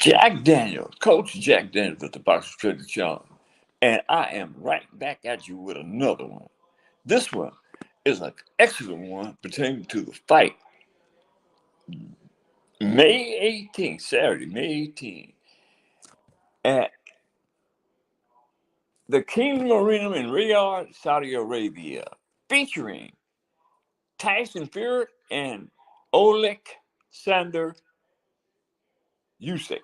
Jack Daniels, Coach Jack Daniels at the Boxing Trader Channel. And I am right back at you with another one. This one is an excellent one pertaining to the fight. May 18th, Saturday, May 18th, at the Kingdom Arena in Riyadh, Saudi Arabia, featuring Tyson Fury and Oleksandr Usyk.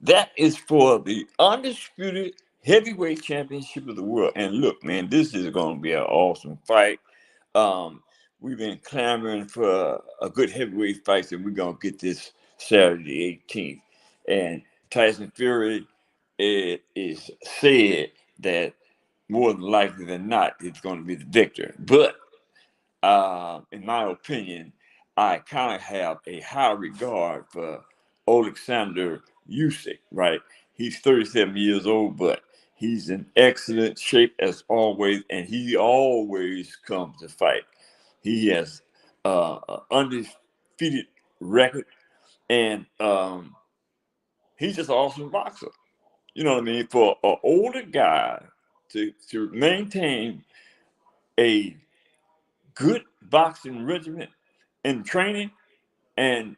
That is for the undisputed heavyweight championship of the world. And look, man, this is going to be an awesome fight. Um, we've been clamoring for a good heavyweight fight, and we're going to get this Saturday, 18th. And Tyson Fury, it is said that more than likely than not, it's going to be the victor. But in my opinion, I kind of have a high regard for Oleksandr Usyk, right? He's 37 years old, but he's in excellent shape as always, and he always comes to fight. He has an undefeated record, and he's just an awesome boxer. You know what I mean? For an older guy to maintain a good boxing regimen and training and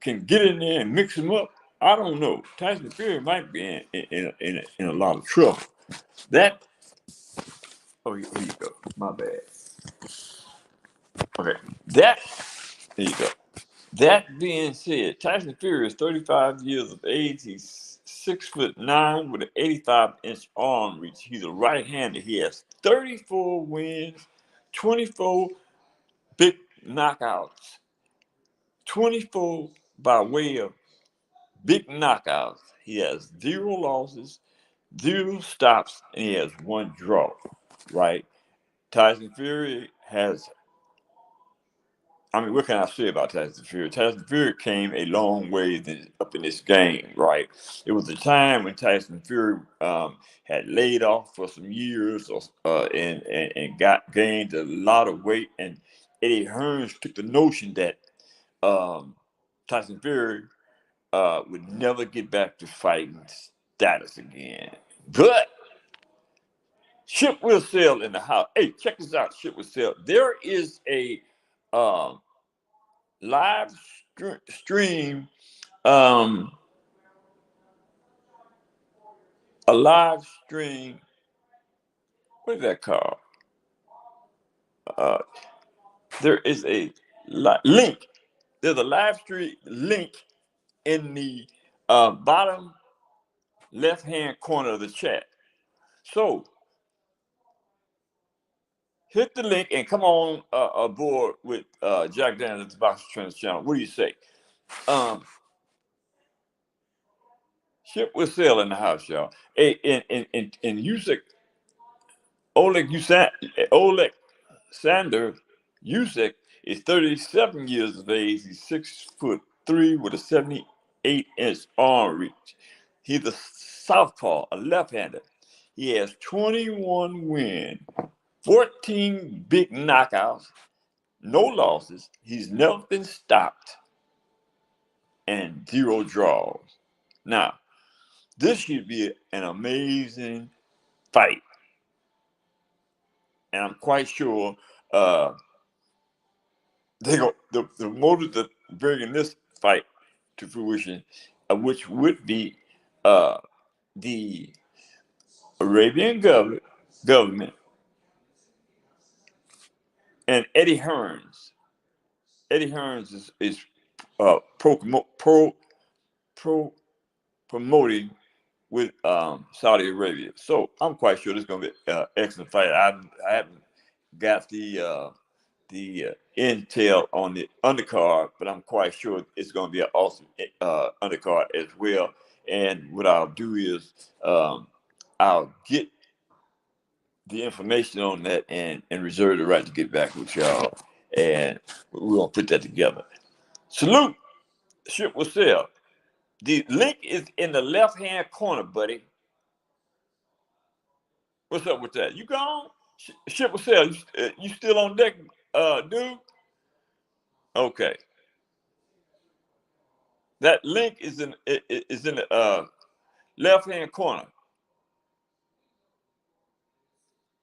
can get in there and mix them up, I don't know. Tyson Fury might be in a lot of trouble. That, oh, here you go. My bad. Okay. Here you go. That being said, Tyson Fury is 35 years of age. He's 6'9" with an 85-inch arm reach. He's a right-hander. He has 34 wins, 24 big knockouts, 24 by way of big knockouts. He has 0 losses, 0 stops, and he has 1 draw, right? Tyson Fury has, I mean, what can I say about Tyson Fury? Tyson Fury came a long way up in this game, right? It was a time when Tyson Fury had laid off for some years and gained a lot of weight. And Eddie Hearns took the notion that Tyson Fury would never get back to fighting status again. But ship will sail in the house. Hey, check this out. Ship will sail. There is uh, live stream, um, a live stream. What is that called? Uh, there is a link. There's a live stream link in the bottom left-hand corner of the chat. So hit the link and come on aboard with Jack Daniels at the Boxing Trends channel. What do you say? Ship will sail in the house, y'all. Hey, and Usyk, Oleksandr Usyk is 37 years of age. He's 6'3" with a 78-inch arm reach. He's a southpaw, a left-hander. He has 21 wins, 14 big knockouts, no losses. He's never been stopped, and 0 draws. Now, this should be an amazing fight. And I'm quite sure they go the motive that bringing this fight to fruition, which would be the Arabian government and Eddie Hearns. Eddie Hearns is pro promoting with Saudi Arabia. So I'm quite sure this is going to be an excellent fight. I haven't got the intel on the undercard, but I'm quite sure it's going to be an awesome undercard as well. And what I'll do is I'll get the information on that and reserve the right to get back with y'all. And we're going to put that together. Salute. Ship will sail. The link is in the left-hand corner, buddy. What's up with that? You gone? Ship will sail. You still on deck, dude? Okay. That link is in the left hand corner.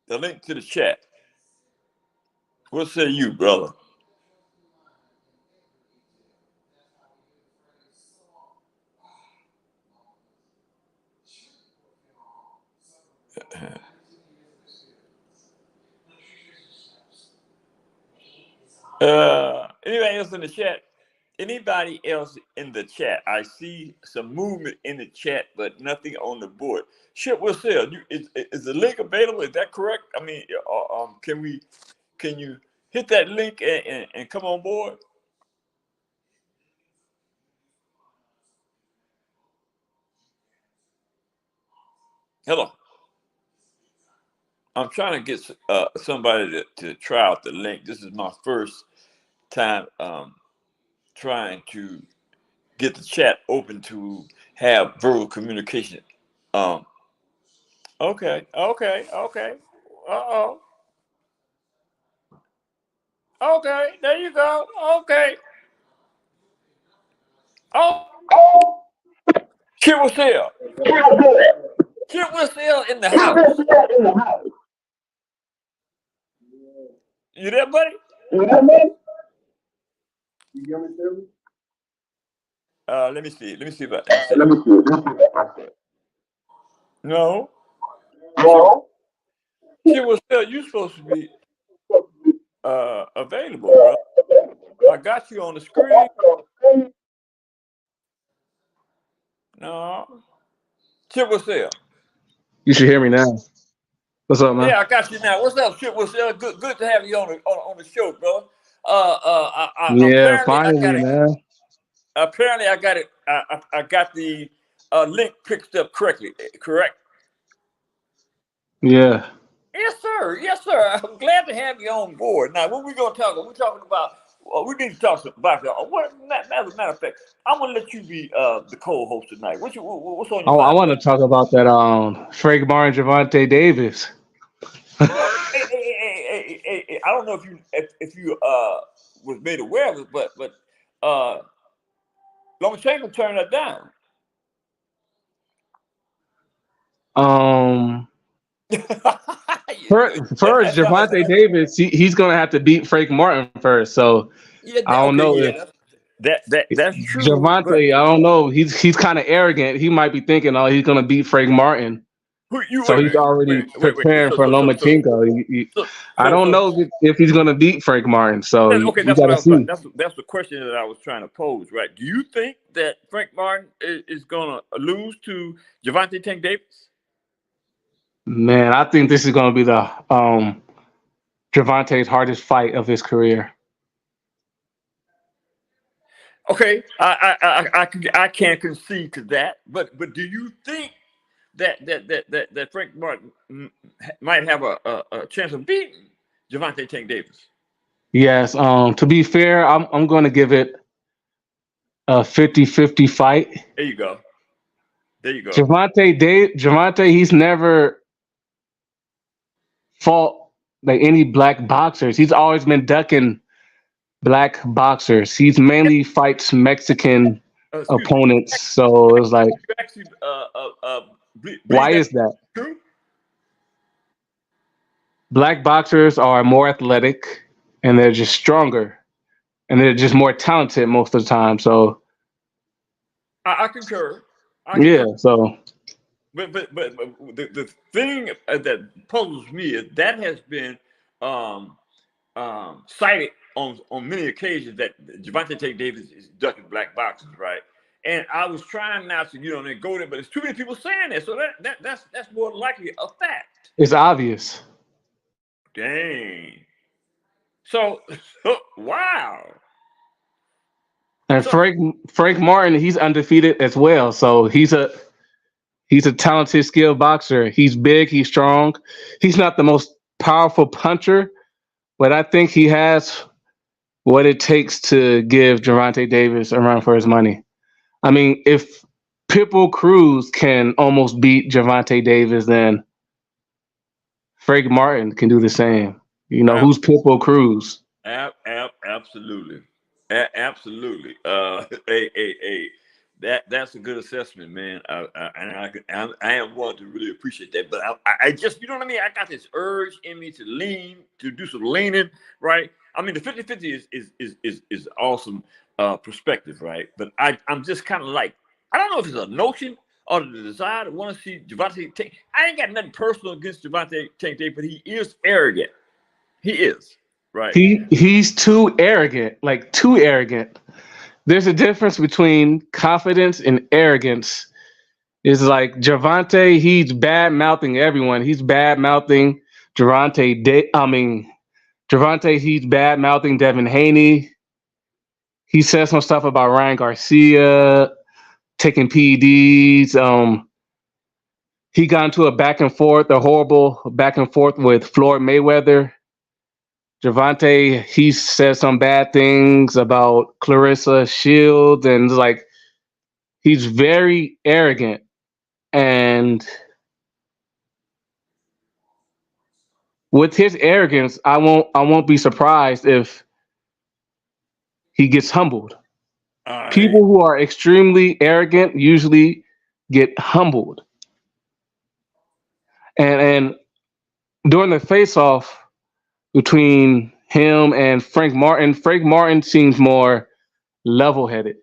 The link to the chat. What say you, brother? Anybody else in the chat? Anybody else in the chat? I see some movement in the chat, but nothing on the board. Shit, we'll see. Is the link available? Is that correct? I mean, can you hit that link and come on board? Hello. I'm trying to get somebody to try out the link. This is my first time trying to get the chat open to have verbal communication. Okay. Uh-oh. Okay, there you go. Okay. Oh, Chip was here. Chip was here in the house. You there, buddy? Let me see. Let me see if I. No. Chip was here. You supposed to be available, bro. I got you on the screen. No. Chip was here. You should hear me now. What's up, man? Yeah, I got you now. What's up, Chip? Good to have you on the show, bro. Yeah, finally, man. Apparently, I got it. I got the link picked up correctly. Correct? Yeah. Yes, sir. Yes, sir. I'm glad to have you on board. Now, what we gonna talk about? We're talking about. We need to talk about that. As a matter of fact, I'm gonna let you be the co-host tonight. What's on your mind? I want to talk about that Frank Martin, Gervonta Davis. Hey, I don't know if you was made aware of it, but Lomachenko turned that down. First, Gervonta Davis, he's gonna have to beat Frank Martin first. So yeah, I don't know if that's true. Gervonta, I don't know. He's kind of arrogant. He might be thinking, oh, he's gonna beat Frank Martin. So he's already preparing for Lomachenko. I don't know if he's going to beat Frank Martin. So you got to see. That's the question that I was trying to pose, right? Do you think that Frank Martin is going to lose to Gervonta Tank Davis? Man, I think this is going to be the Gervonta's hardest fight of his career. Okay, I can't concede to that, but do you think that Frank Martin might have a chance of beating Gervonta Tank Davis? Yes. To be fair, I'm going to give it a 50-50 fight. There you go. Gervonta, he's never fought like any black boxers. He's always been ducking black boxers. He's mainly fights Mexican opponents. So it's like, why is that? True? Black boxers are more athletic and they're just stronger and they're just more talented most of the time. So I concur. Yeah. So, but the thing that puzzles me is that has been cited on many occasions that Gervonta Tank Davis is ducking black boxers, right? And I was trying not to, go there, but there's too many people saying that, so that's more likely a fact. It's obvious. Dang. So wow. And Frank Martin, he's undefeated as well. So he's a talented, skilled boxer. He's big, he's strong. He's not the most powerful puncher, but I think he has what it takes to give Gervonta Davis a run for his money. I mean, if Pitbull Cruz can almost beat Gervonta Davis, then Frank Martin can do the same. Who's Pitbull Cruz? Absolutely. Absolutely. Hey. That's a good assessment, man. I am one to really appreciate that. But I just, you know what I mean. I got this urge in me to lean, to do some leaning, right? I mean, the 50-50 is awesome perspective, right? But I'm just kind of like, I don't know if it's a notion or the desire to want to see Javante take. I ain't got nothing personal against Javante Tank Day, but he is arrogant. He is, right? He's too arrogant, like too arrogant. There's a difference between confidence and arrogance. It's like Javante, he's bad mouthing everyone. He's bad mouthing Javante, he's bad mouthing Devin Haney. He said some stuff about Ryan Garcia taking PEDs. He got into a horrible back and forth with Floyd Mayweather. Javante, he said some bad things about Clarissa Shields, and it's like he's very arrogant. And with his arrogance, I won't be surprised if he gets humbled. People who are extremely arrogant usually get humbled. And during the face off between him and Frank Martin seems more level headed.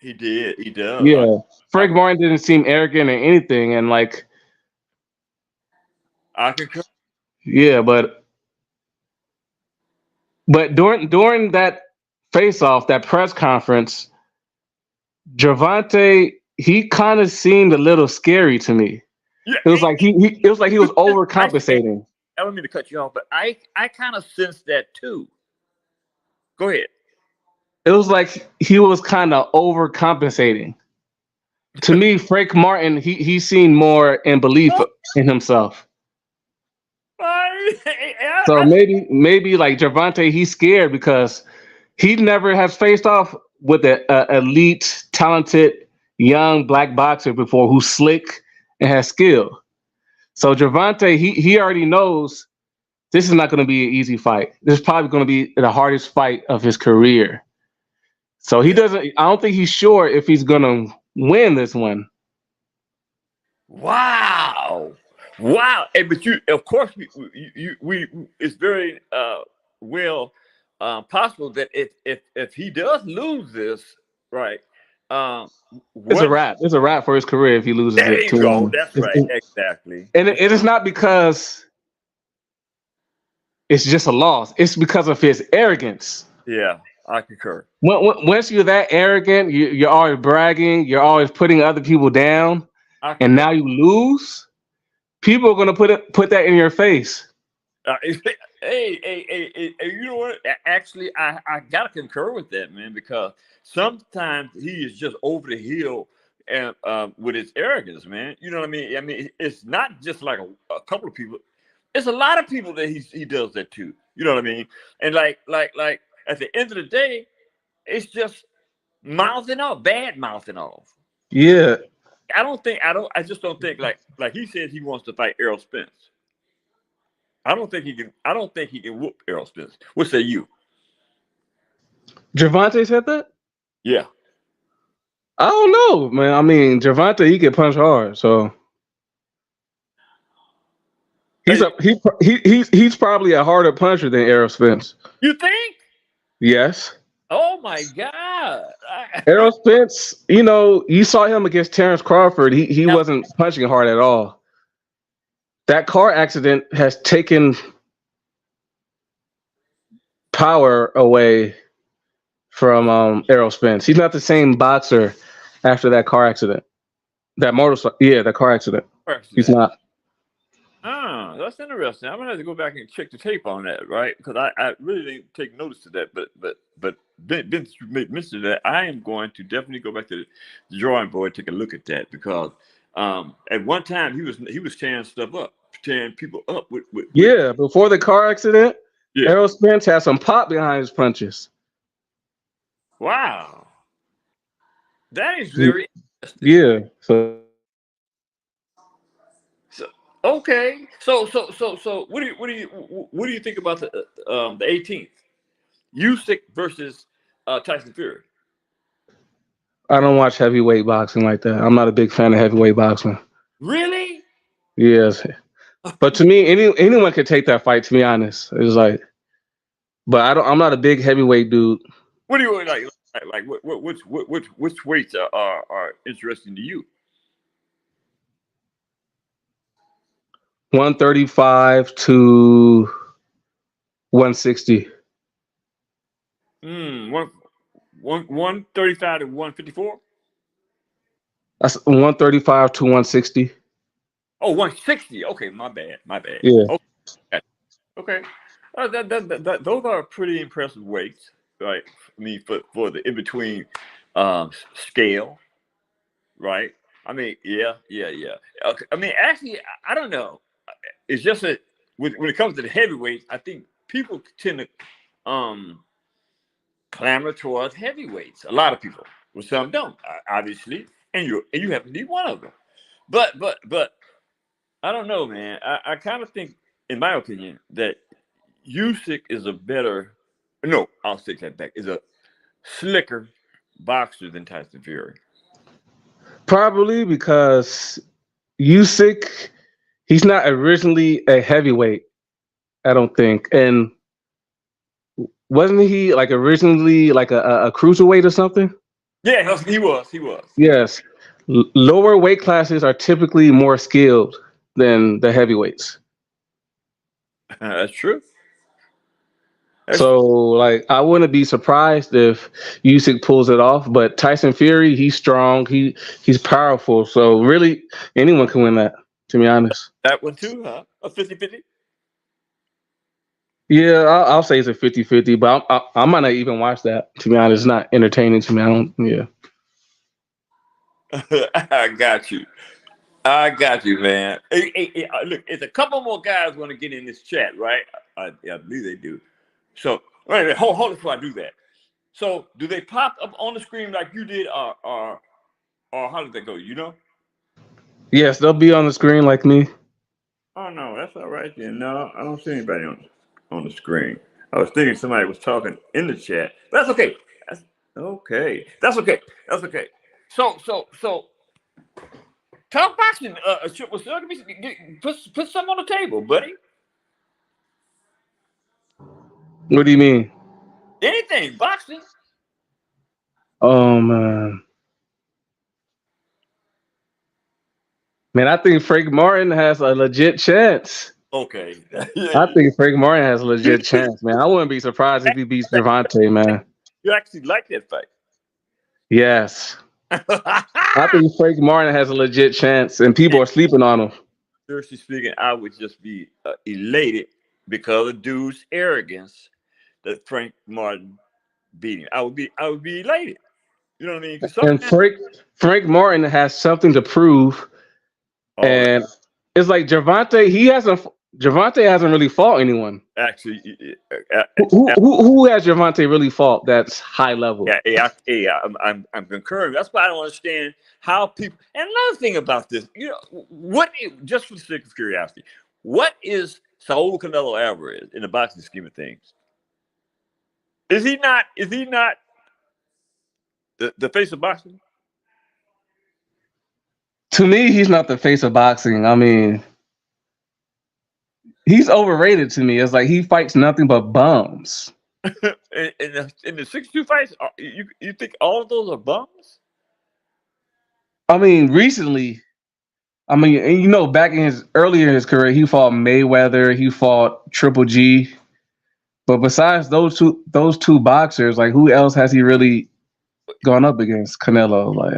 He did. He does. Yeah. I, Frank Martin didn't seem arrogant or anything, and like, I concur. yeah, but during that face off, that press conference, Javante, he kind of seemed a little scary to me. Yeah, It was like it was like he was overcompensating. I don't mean to cut you off, but I kind of sense that too. Go ahead. It was like he was kind of overcompensating. To me, Frank Martin, he seemed more in belief in himself. So maybe like Javante, he's scared because he never has faced off with an elite, talented, young black boxer before who's slick and has skill. So Javante, he already knows this is not going to be an easy fight. This is probably going to be the hardest fight of his career. So he doesn't. I don't think he's sure if he's going to win this one. Wow. Wow. And, but you, of course, we it's very well possible that if he does lose this, right? It's a wrap. It's a wrap for his career if he loses There it you to go. him. That's right. Exactly. And it is not because it's just a loss. It's because of his arrogance. Yeah, I concur. Once you're that arrogant, you're always bragging. You're always putting other people down, I and concur. now you lose. People are gonna put that in your face. Hey, you know what? Actually, I gotta concur with that, man, because sometimes he is just over the hill and with his arrogance, man. You know what I mean? I mean, it's not just like a couple of people. It's a lot of people that he does that too. You know what I mean? And like at the end of the day, it's just mouthing off, bad mouthing off. You know, Yeah, I just don't think like he says he wants to fight Errol Spence. I don't think he can. I don't think he can whoop Errol Spence. What say you? Javante said that. Yeah. I don't know, man. I mean, Javante, he can punch hard, so Hey, he's probably a harder puncher than Errol Spence. you think? Yes. Oh my God! Errol Spence, you saw him against Terrence Crawford. He Now, wasn't punching hard at all. That car accident has taken power away from Errol Spence. He's not the same boxer after that car accident. That motorcycle, yeah, that car accident. He's accident. not. That's interesting. I'm gonna have to go back and check the tape on that, right? Because I really didn't take notice of that. But Vince mentioned that. I am going to definitely go back to the drawing board, take a look at that because at one time he was tearing stuff up, tearing people up with Yeah, before the car accident, yeah. Errol Spence had some pop behind his punches. Wow, that is very interesting. Yeah. So So okay, so what do you think about the 18th Usyk versus Tyson Fury? I don't watch heavyweight boxing like that. I'm not a big fan of heavyweight boxing. Really? Yes, but to me, anyone could take that fight. To be honest, it's like, but I don't. I'm not a big heavyweight dude. What do you like? Like which weights are interesting to you? 135 to 160. One 35 to 154. That's 135 to 160. Oh, 160. Okay, my bad. My bad. Yeah. Okay. Okay. Those are pretty impressive weights, right? I mean, for the in between scale, right? I mean, yeah. Okay. I mean, actually, I don't know. It's just that when it comes to the heavyweights, I think people tend to clamor towards heavyweights. A lot of people, well, some don't, obviously, and you happen to be one of them. But I don't know, man. I kind of think, in my opinion, that Usyk is a better. No, I'll take that back. Is a slicker boxer than Tyson Fury. Probably because Usyk, he's not originally a heavyweight. I don't think, and wasn't he like originally like a cruiserweight or something? Yeah, he was. He was. Yes. Lower weight classes are typically more skilled than the heavyweights. That's true. That's So, like, I wouldn't be surprised if Usyk pulls it off. But Tyson Fury, he's strong. He's powerful. So, really, anyone can win that. To be honest, that one too, huh? A 50-50? yeah, I'll say it's a 50-50. But I might not even watch that. To be honest, it's not entertaining to me. I don't. Yeah. I got you. I got you, man. Hey, look, it's a couple more guys want to get in this chat, right? I believe they do. So, wait, hold it before I do that. So, do they pop up on the screen like you did, or how did that go? You know? Yes, they'll be on the screen like me. Oh no, that's all right then. No, I don't see anybody on the screen. I was thinking somebody was talking in the chat. That's okay. That's okay. That's okay. That's okay. So, talk boxing. Put some on the table, buddy. What do you mean? Anything boxing. Oh man, I think Frank Martin has a legit chance. Okay. I think Frank Martin has a legit chance, man. I wouldn't be surprised if he beats Javante, man. You actually like that fight. Yes. I think Frank Martin has a legit chance, and people are sleeping on him. Seriously speaking, I would just be elated because of dude's arrogance that Frank Martin beat him. I would be elated. You know what I mean? Because And sometimes, Frank Martin has something to prove, oh, and it's like Javante hasn't really fought anyone. actually, Who has Javante really fought that's high level? I'm concurring. That's why I don't understand how people. And another thing about this, just for the sake of curiosity, what is Saul Canelo Alvarez in the boxing scheme of things? Is he not? Is he not the face of boxing? To me, he's not the face of boxing. I mean, he's overrated to me. It's like he fights nothing but bums. in the 62 fights, you think all of those are bums? I mean, recently, I mean, and back in his earlier in his career, he fought Mayweather, he fought Triple G. But besides those two boxers, like who else has he really gone up against? Canelo, like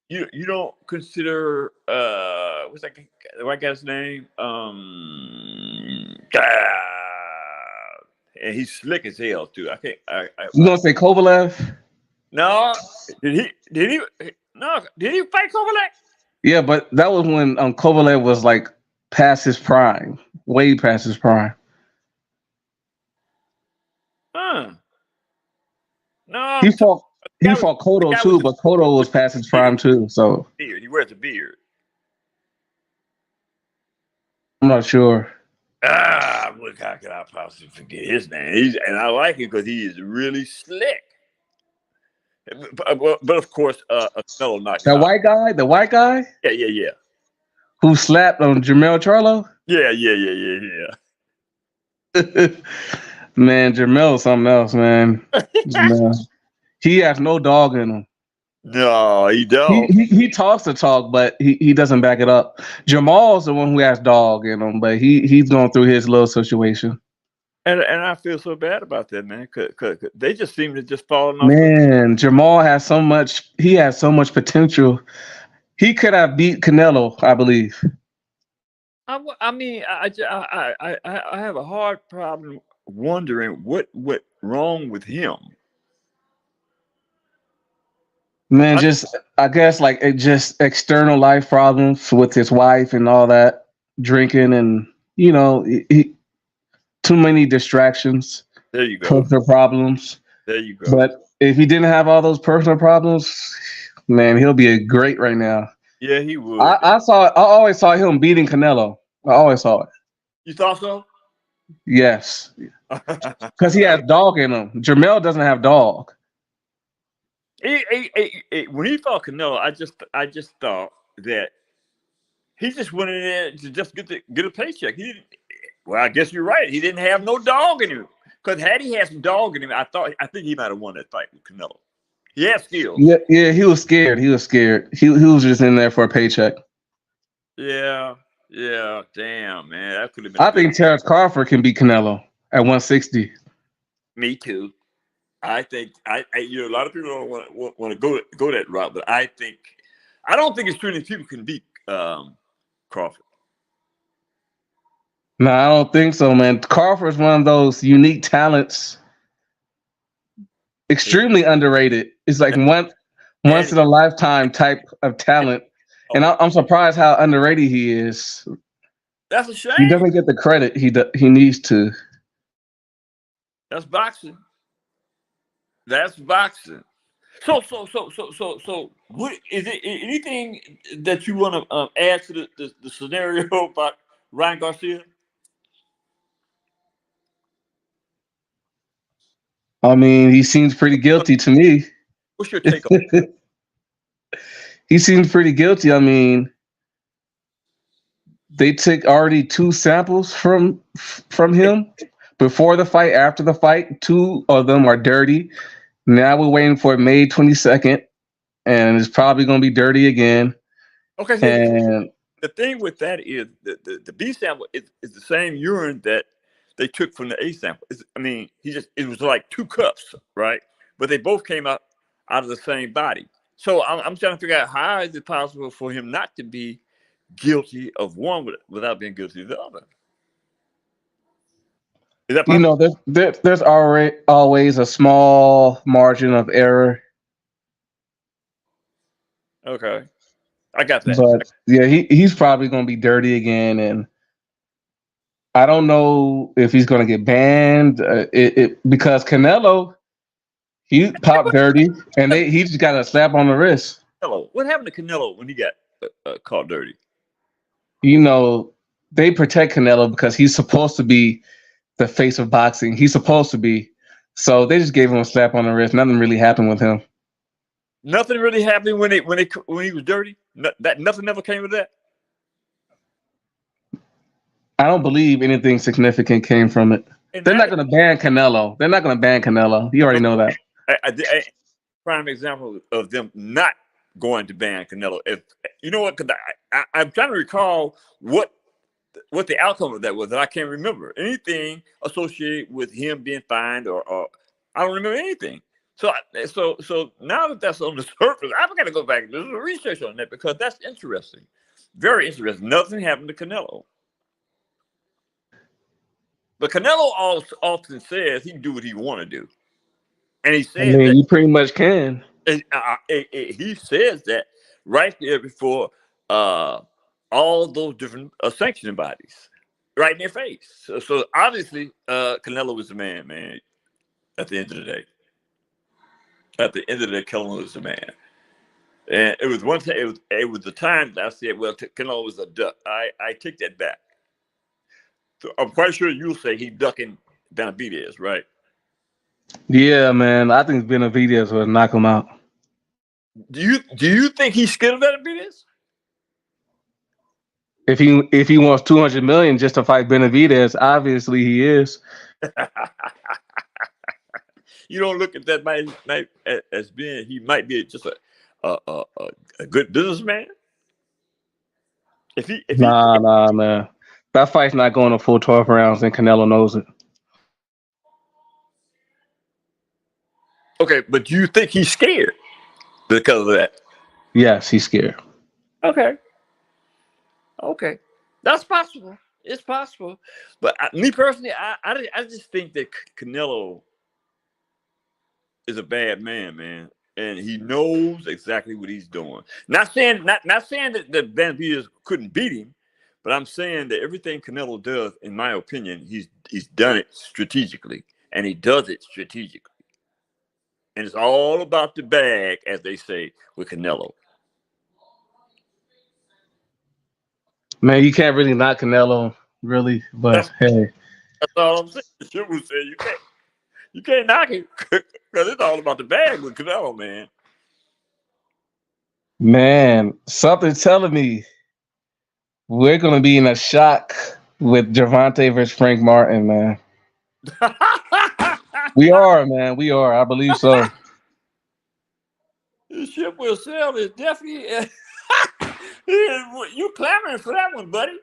You don't consider what's that the white guy's name? And he's slick as hell too. I can't. you gonna say Kovalev? No, did he? No, did he fight Kovalev? Yeah, but that was when Kovalev was like past his prime, way past his prime. Huh? No, He I'm talking. fought The he guy with fought the Cotto guy with too, but Cotto was past his the prime too. So beard. He wears a beard. I'm not sure. Look, how could I possibly forget his name? And I like him because he is really slick. But of course, Canelo knocked him The out. white guy, the white guy Yeah, yeah, yeah, who slapped on Jamel Charlo. yeah, yeah, yeah, yeah, Man, Jamel's something else, man. yeah. Jamel. He has no dog in him. No, he He, don't. he he talks the talk, but he doesn't back it up. Jamal's the one who has dog in him, but he's going through his little situation. And I feel so bad about that, man. Cause they just seem to just falling off the. Man, Jamal has so much. He has so much potential. He could have beat Canelo, I believe. I mean, I have a hard problem wondering what went wrong with him. Man, I, just I guess like it just external life problems with his wife and all that, drinking and too many distractions, there you go. personal problems. There you go. But if he didn't have all those personal problems, man, he'll be a great right now. Yeah, he would. I always saw him beating Canelo. I always saw it. You thought so? Yes, because he has dog in him. Jamel doesn't have dog. When he fought Canelo, I just thought that he just went in there to just get a paycheck. He didn't. Well, I guess you're right. He didn't have no dog in him. Because had he had some dog in him, I think he might have won that fight with Canelo. He had skills. Yeah, yeah, he was scared. He was scared. He was just in there for a paycheck. Yeah, yeah. Damn, man, that could have been a I good. think Terrence Crawford can beat Canelo at 160. Me too. I think a lot of people don't want to go that route, but I don't think it's too many people can beat Crawford. No, I don't think so, man. Crawford's one of those unique talents, extremely underrated. It's like once And in a lifetime type of talent, and oh, I'm surprised how underrated he is. that's a He shame. doesn't get the credit he needs to. That's boxing. That's boxing. So, what is it? Anything that you want to add to the scenario about Ryan Garcia? I mean, he seems pretty guilty to me. What's your take on? He seems pretty guilty. I mean, they took already two samples from him before the fight, after the fight. Two of them are dirty. Now we're waiting for May 22nd, and it's probably going to be dirty again. Okay, so And the thing with that is the B sample is the same urine that they took from the A sample. I mean, it was like two cups, right? But they both came out of the same body. So I'm trying to figure out how is it possible for him not to be guilty of one without being guilty of the other? Is that possible? there's already always a small margin of error, Okay, I got that. but yeah, he's probably going to be dirty again, and I don't know if he's going to get banned. Because Canelo he popped dirty, and he just got a slap on the wrist. Canelo, what happened to Canelo when he got caught dirty? You know, they protect Canelo because he's supposed to be the face of boxing. He's supposed to be. So they just gave him a slap on the wrist. Nothing really happened with him. Nothing really happened when he was dirty. Nothing ever came of that. I don't believe anything significant came from it. And They're not that going to ban Canelo. They're not going to ban Canelo. You already know that. prime example of them not going to ban Canelo. If you know what, because I'm trying to recall what the outcome of that was, and I can't remember anything associated with him being fined or I don't remember anything. So now that that's on the surface, I've got to go back and do some research on that because that's interesting, very interesting. Nothing happened to Canelo, but Canelo often says he can do what he want to do, and he I says mean, that you pretty much can. he says that right there before all those different sanctioning bodies, right in their face. So obviously, Canelo was the man. At the end of the day, Canelo was the man. And it was one time. It was the time that I said, "Well, Canelo was a duck." I take that back. So I'm quite sure you'll say he ducking Benavidez, right? Yeah, man. I think Benavidez will knock him out. Do you think he's scared of that Benavidez? If he wants 200 million just to fight Benavidez, obviously he is. You don't look at that might as being he might be just a, a, a, a good businessman. If he Nah, man. That fight's not going to full 12 rounds, and Canelo knows it. okay, but do you think he's scared because of that? Yes, he's scared. Okay, okay, that's possible. It's possible, but me personally, I just think that Canelo is a bad man, and he knows exactly what he's doing. Not saying that Van Beers couldn't beat him, but I'm saying that everything Canelo does, in my opinion, he's done it strategically, and he does it strategically, and it's all about the bag, as they say with Canelo. Man, you can't really knock Canelo, really, That's, but hey. that's all I'm saying. Shit will say you can't knock him because it's all about the bag with Canelo, man. Man, something telling me we're gonna be in a shock with Gervonta versus Frank Martin, man. We are, man. We are. I believe so. The ship will sail is definitely. You clamoring for that one, buddy.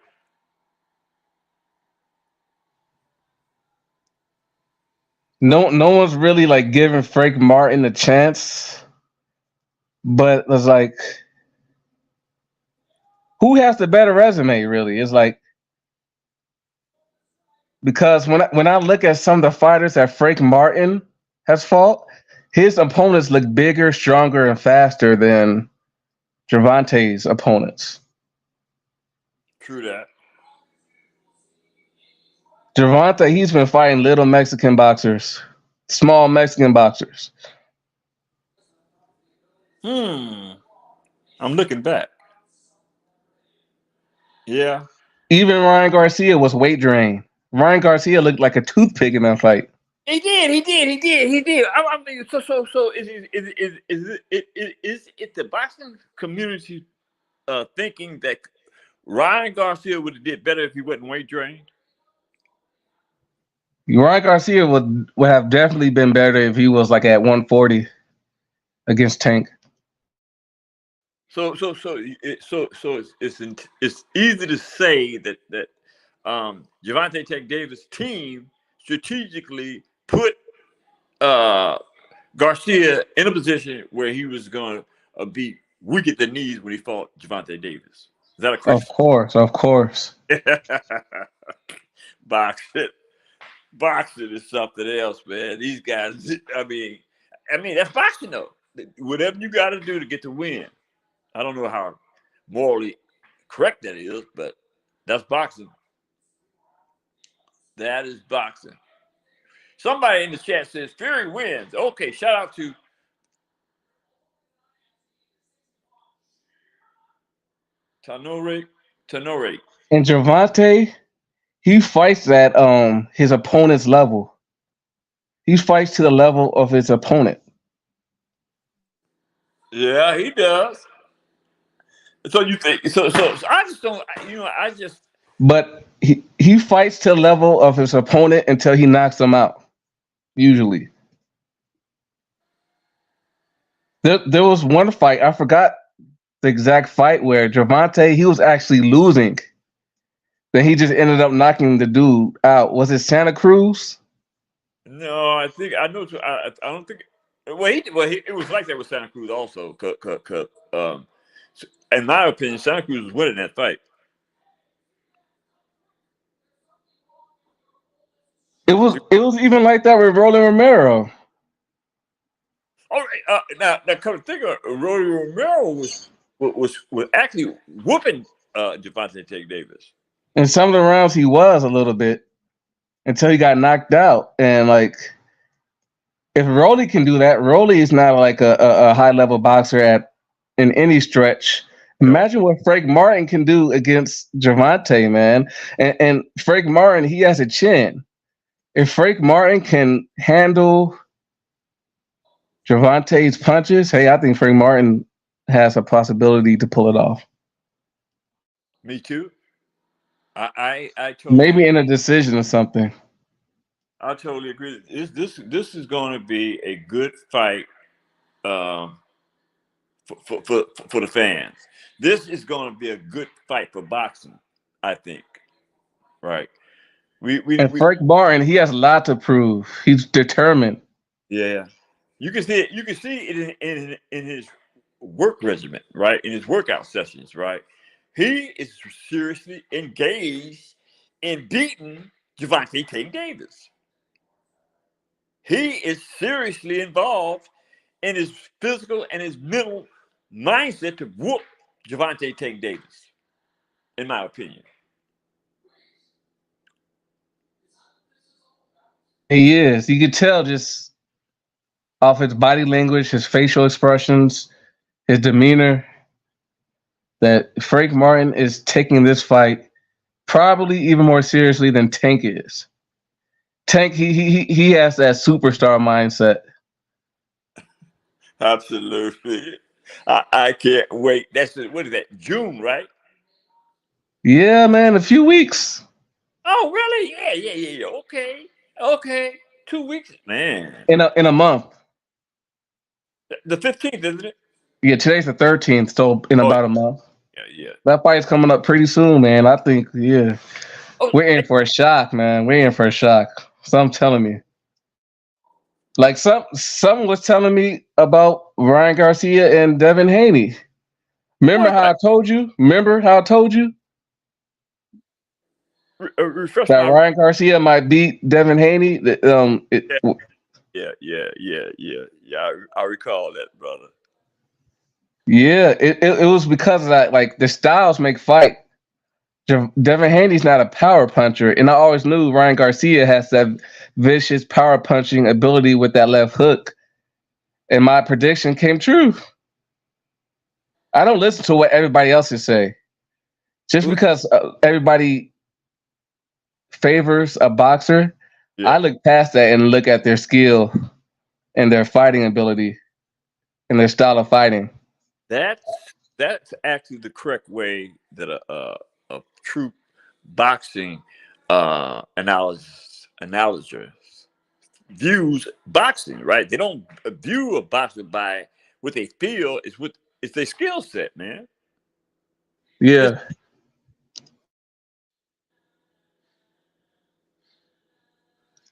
No one's really like giving Frank Martin a chance, but it's like, who has the better resume? Really, it's like, because when I look at some of the fighters that Frank Martin has fought, his opponents look bigger, stronger, and faster than Gervonta's opponents. True that. Gervonta, he's been fighting little Mexican boxers, small Mexican boxers. I'm looking back. Yeah. Even Ryan Garcia was weight drained. Ryan Garcia looked like a toothpick in that fight. He did. I mean, so is the boxing community thinking that Ryan Garcia would have did better if he wasn't weight drained? Ryan Garcia would have definitely been better if he was like at 140 against Tank. It's easy to say that Gervonta Tank Davis' team strategically put Garcia in a position where he was going to be weak at the knees when he fought Gervonta Davis. Is that a correct? Of course. Boxing is something else, man. These guys, I mean, that's boxing though. Whatever you got to do to get the win. I don't know how morally correct that is, but that's boxing. That is boxing. Somebody in the chat says Fury wins. Okay, shout out to Tenore. And Gervonta, he fights at his opponent's level. He fights to the level of his opponent. Yeah, he does. So you think so I just don't, But he fights to the level of his opponent until he knocks him out. Usually. There was one fight, I forgot the exact fight, where Gervonta, he was actually losing. Then he just ended up knocking the dude out. Was it Santa Cruz? No, I think I know. I don't think. Well, it was like that with Santa Cruz also. In my opinion, Santa Cruz was winning that fight. It was even like that with Rolling Romero. All right. Now come to think of it, Roy Romero was actually whooping Gervonta Tank Davis. In some of the rounds, he was a little bit until he got knocked out. And like, if Rolly can do that, Rolly is not like a high level boxer in any stretch. Imagine what Frank Martin can do against Gervonta, man. And Frank Martin, he has a chin. If Frank Martin can handle Gervonta's punches. Hey, I think Frank Martin has a possibility to pull it off. Me too. I totally Maybe in a decision or something. I totally agree. This is going to be a good fight um, for the fans. This is going to be a good fight for boxing. I think. Right. And We Frank Martin, he has a lot to prove. He's determined. Yeah. You can see it. You can see it in his work regimen, right? In his workout sessions, right? He is seriously engaged in beating Javante Tate Davis. He is seriously involved in his physical and his mental mindset to whoop Javante Tate Davis, in my opinion. He is. You could tell just off his body language, his facial expressions, his demeanor, that Frank Martin is taking this fight probably even more seriously than Tank is. Tank, he has that superstar mindset. Absolutely. I can't wait. What is that? June, right? Yeah, man, a few weeks. Oh, really? Yeah. Okay. 2 weeks, man. In a month. The 15th, isn't it? Yeah, today's the 13th, so in Oh, about a month. yeah. That fight's coming up pretty soon, man. I think, yeah. Oh, We're in for a shock, man. We're in for a shock. So I'm telling you. Like someone was telling me about Ryan Garcia and Devin Haney. Remember what? how I told you? Remember how I told you Refresh that my. Ryan Garcia might beat Devin Haney? Yeah. I recall that, brother. Yeah, it was because of that. Like the styles make fight. Devin Haney's not a power puncher, and I always knew Ryan Garcia has that vicious power punching ability with that left hook. And my prediction came true. I don't listen to what everybody else is say. Just because everybody favors a boxer, Yeah. I look past that and look at their skill and their fighting ability and their style of fighting. That's actually the correct way that a true boxing analoger views boxing, right? They don't view a boxer by what they feel is what it's their skill set, man. It's, Yeah,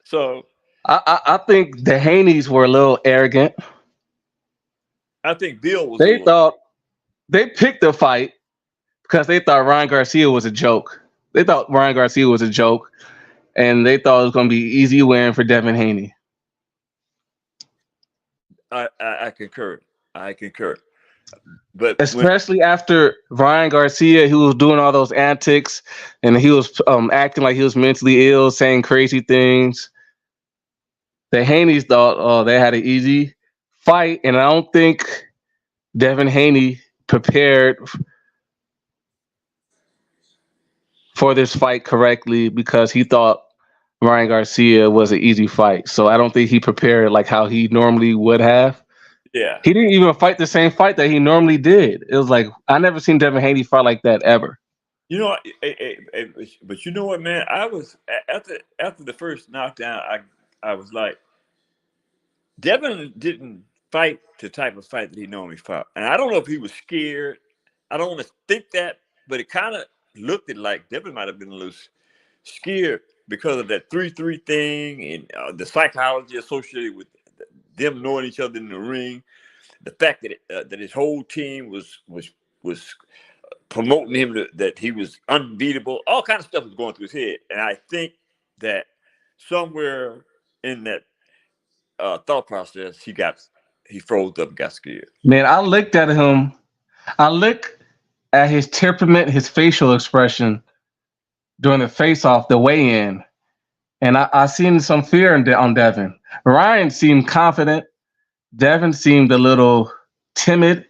so I think the Haneys were a little arrogant. I think Bill was a They little. thought they picked the fight because they thought Ryan Garcia was a joke. They thought Ryan Garcia was a joke, and they thought it was going to be easy win for Devin Haney. I concur. I concur. But when Especially after Ryan Garcia, who was doing all those antics, and he was acting like he was mentally ill, saying crazy things. The Haneys thought, oh, they had an easy fight, and I don't think Devin Haney prepared for this fight correctly because he thought Ryan Garcia was an easy fight. So I don't think he prepared like how he normally would have. yeah, He didn't even fight the same fight that he normally did. It was like I never seen Devin Haney fight like that ever. you know, but you know what, man? I was after the first knockdown, I was like, Devin didn't fight the type of fight that he normally fought, and I don't know if he was scared. I don't want to think that, but it kind of looked it like Devin might have been a little scared because of that 3-3 thing and the psychology associated with them knowing each other in the ring. The fact that his whole team was promoting him that he was unbeatable. All kind of stuff was going through his head, and I think that somewhere in that thought process, he froze up and got scared. Man, I looked at him. I looked at his temperament, his facial expression during the face-off, the weigh-in, and I seen some fear on Devin. Ryan seemed confident. Devin seemed a little timid,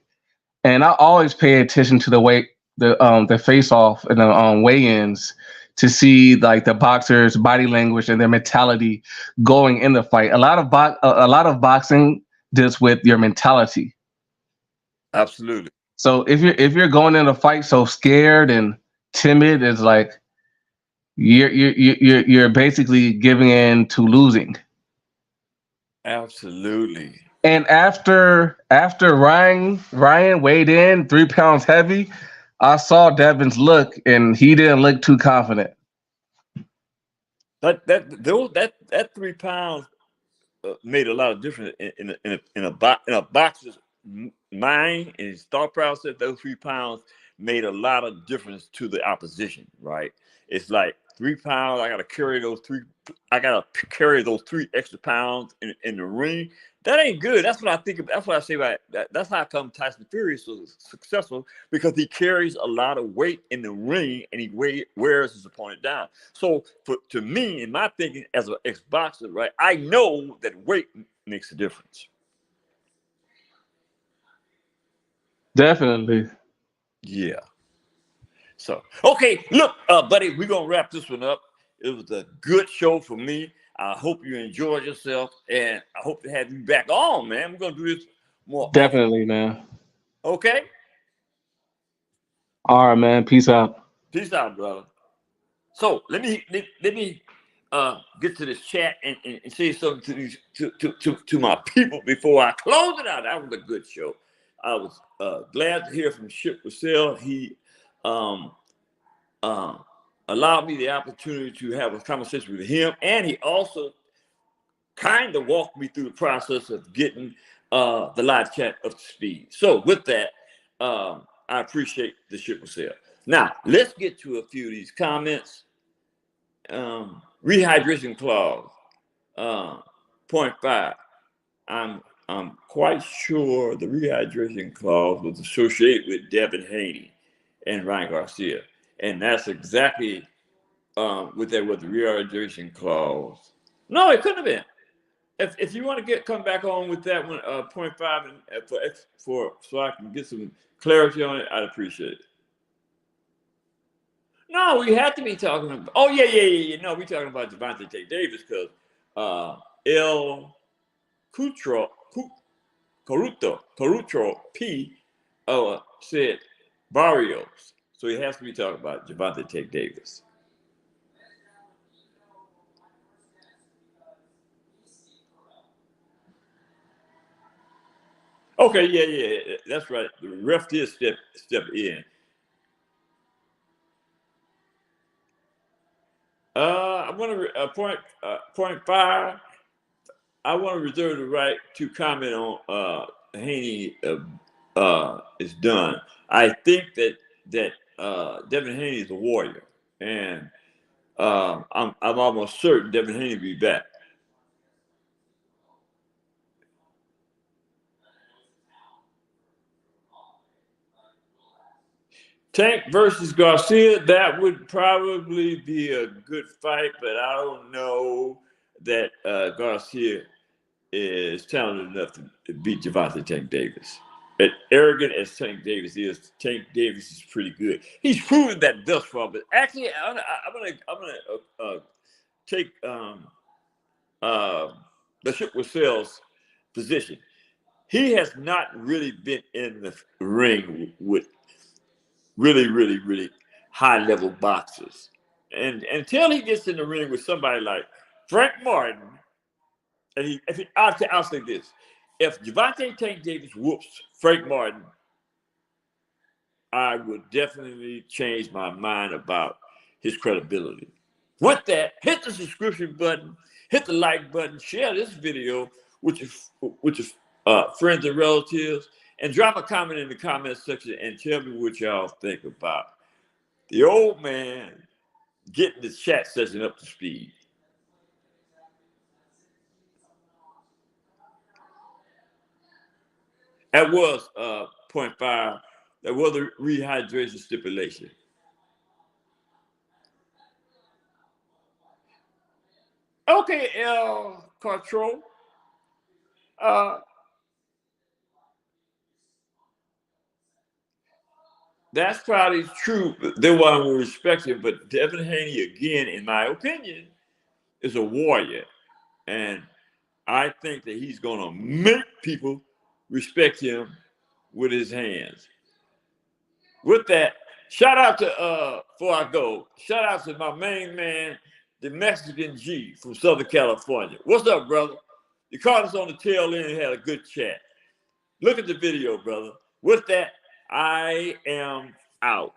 and I always pay attention to the face-off and the weigh-ins to see like the boxers' body language and their mentality going in the fight. A lot of boxing this with your mentality. Absolutely. So if you're going in a fight so scared and timid, it's like you're basically giving in to losing. Absolutely. And after Ryan weighed in 3 pounds heavy, I saw Devin's look, and he didn't look too confident. That 3 pounds made a lot of difference in a boxer's mind and his thought process. Those 3 pounds made a lot of difference to the opposition. Right? It's like 3 pounds. I got to carry those three. I got to carry those 3 extra pounds in the ring. That ain't good. That's what I think. That's what I say about that. That's how come Tyson Fury is so successful, because he carries a lot of weight in the ring and he wears his opponent down. So, to me, in my thinking as an ex-boxer, right, I know that weight makes a difference. Definitely. Yeah. So, okay, look, buddy, we're gonna wrap this one up. It was a good show for me. I hope you enjoyed yourself, and I hope to have you back on, man. We're gonna do this more often. Definitely, man. Okay. All right, man. Peace out. Peace out, brother. So let me get to this chat and say something to these to my people before I close it out. That was a good show. I was glad to hear from Chip Russell. He um, uh, allowed me the opportunity to have a conversation with him, and he also kind of walked me through the process of getting the live chat up to speed. So with that, I appreciate the Chip Russell. Now let's get to a few of these comments. Rehydration clause, uh, point five. I'm quite sure the rehydration clause was associated with Devin Haney and Ryan Garcia, and that's exactly what that was, the rehydration clause. No, it couldn't have been. If you want to come back on with that one, point five, and for so I can get some clarity on it, I'd appreciate it. No, we have to be talking about. Oh yeah. No, we talking about Devontae Tate Davis because El Cutro Caruto P said Barrios, so he has to be talking about Devontae Tate Davis. Okay, yeah, that's right. The ref did step in. I want to point five. I want to reserve the right to comment on Haney is done. I think that Devin Haney is a warrior, and I'm almost certain Devin Haney will be back. Tank versus Garcia, that would probably be a good fight, but I don't know that Garcia is talented enough to beat Gervonta Tank Davis. As arrogant as Tank Davis is, Tank Davis is pretty good. He's proven that thus far. But actually, I'm gonna take uh, Bishop Russell's position. He has not really been in the ring with really high level boxers, and until he gets in the ring with somebody like Frank Martin. And I'll say this: if Gervonta Tank Davis whoops Frank Martin, I would definitely change my mind about his credibility. With that, hit the subscription button, hit the like button, share this video with your friends and relatives, and drop a comment in the comment section and tell me what y'all think about the old man getting the chat session up to speed. That was point five. That was a rehydration stipulation. Okay, El Cartro. Uh, that's probably true. They want to respect him, but Devin Haney, again, in my opinion, is a warrior, and I think that he's going to make people respect him with his hands. With that, shout out to, before I go, shout out to my main man, the Mexican G from Southern California. What's up, brother? You caught us on the tail end and had a good chat. Look at the video, brother. With that, I am out.